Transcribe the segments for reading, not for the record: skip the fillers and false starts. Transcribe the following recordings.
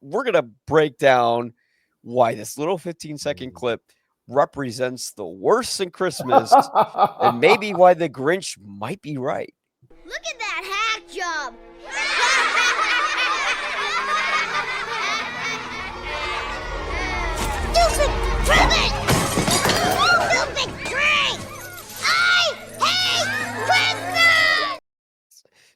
we're going to break down why this little 15-second clip represents the worst in Christmas and maybe why the Grinch might be right. Look at that hack job! Stupid cribbit! Stupid Grinch! I hate Christmas!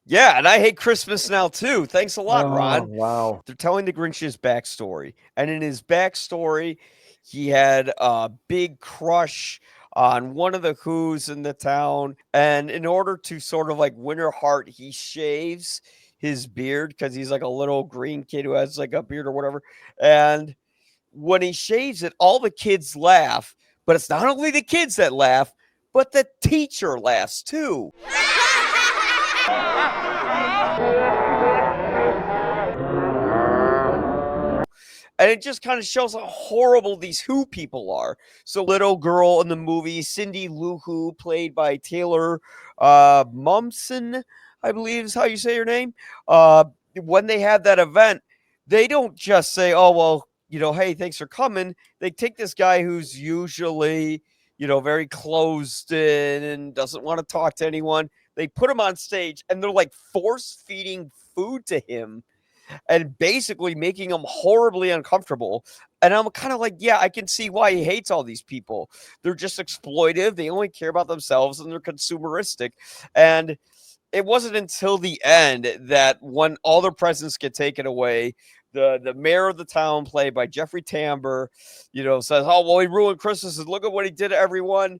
Yeah, and I hate Christmas now too. Thanks a lot, Oh, Ron. wow. They're telling the Grinch's backstory. And in his backstory, he had a big crush on one of the Who's in the town. And in order to sort of like win her heart, he shaves his beard because he's like a little green kid who has like a beard or whatever. And when he shaves it, all the kids laugh. But it's not only the kids that laugh, but the teacher laughs too. And it just kind of shows how horrible these Who people are. So, little girl in the movie, Cindy Lou Who, played by Taylor Momsen, I believe is how you say her name. When they have that event, they don't just say, "Oh well, hey, thanks for coming." They take this guy who's usually, very closed in and doesn't want to talk to anyone. They put him on stage, and they're like force feeding food to him and basically making him horribly uncomfortable. And I'm kind of like, yeah, I can see why he hates all these people. They're just exploitive. They only care about themselves and they're consumeristic. And it wasn't until the end that when all their presents get taken away, the mayor of the town, played by Jeffrey Tambor, says, "Oh, well, he ruined Christmas. And look at what he did to everyone."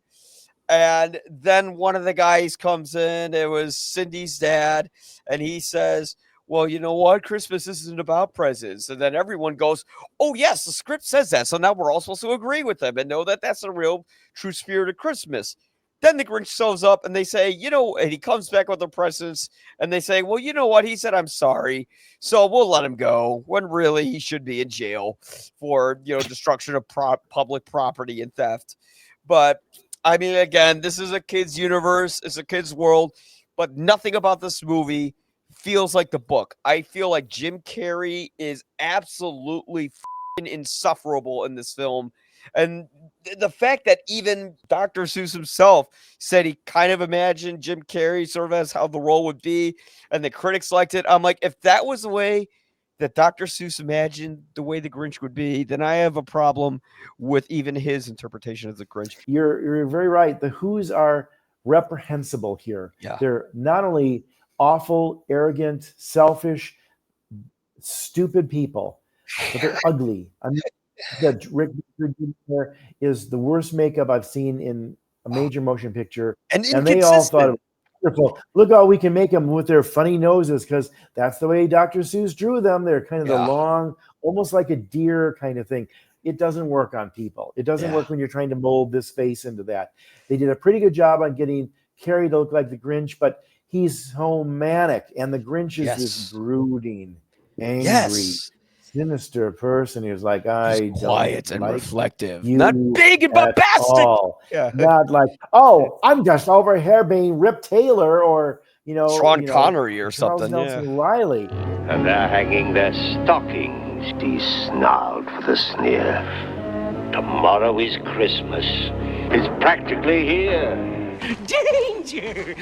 And then one of the guys comes in. It was Cindy's dad. And he says, "Well, you know what? Christmas isn't about presents." And then everyone goes, "Oh, yes, the script says that. So now we're all supposed to agree with them and know that that's the real true spirit of Christmas." Then the Grinch shows up and they say, and he comes back with the presents and they say, "Well, you know what? He said, I'm sorry. So we'll let him go," when really he should be in jail for, destruction of public property and theft. But I mean, again, this is a kid's universe. It's a kid's world, but nothing about this movie feels like the book. I feel like Jim Carrey is absolutely insufferable in this film. And the fact that even Dr. Seuss himself said he kind of imagined Jim Carrey sort of as how the role would be, and the critics liked it. I'm like, if that was the way that Dr. Seuss imagined the way the Grinch would be, then I have a problem with even his interpretation of the Grinch. You're very right. The Who's are reprehensible here. Yeah. They're not only awful, arrogant, selfish, stupid people, but they're ugly. I mean, that Rick there is the worst makeup I've seen in a major motion picture, And they all thought it inconsistent. was wonderful. Look how we can make them with their funny noses, because that's the way Dr. Seuss drew them. They're kind of the Yeah. long, almost like a deer kind of thing. It doesn't work on people. It doesn't Yeah. work when you're trying to mold this face into that. They did a pretty good job on getting Carrie to look like the Grinch, but he's so manic, and the Grinch is this brooding, angry, Yes. sinister person who's like, I He's quiet don't and like reflective. you Not big and at bombastic. all. Yeah. Not like, oh, I'm just over here being Rip Taylor or Sean Connery or Charles something. Nelson Yeah. Riley. And they're hanging their stockings, he snarled with a sneer. Tomorrow is Christmas. It's practically here. Danger!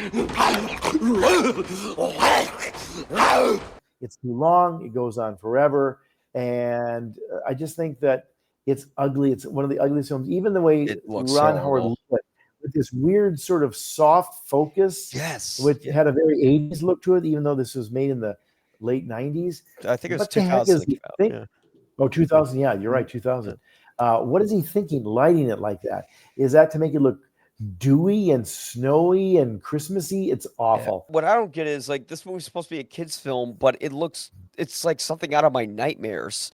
It's too long. It goes on forever. And I just think that it's ugly. It's one of the ugliest films. Even the way It looks Ron Howard horrible. lit, with this weird sort of soft focus, Yes. which had a very 80s look to it, even though this was made in the late 90s. I think it was What the heck 2000. is he that came out, think? yeah. Oh, 2000. Yeah, you're right. 2000. What is he thinking lighting it like that? Is that to make it look dewy and snowy and Christmassy? It's awful. What I don't get is like this movie's supposed to be a kid's film, but it's like something out of my nightmares.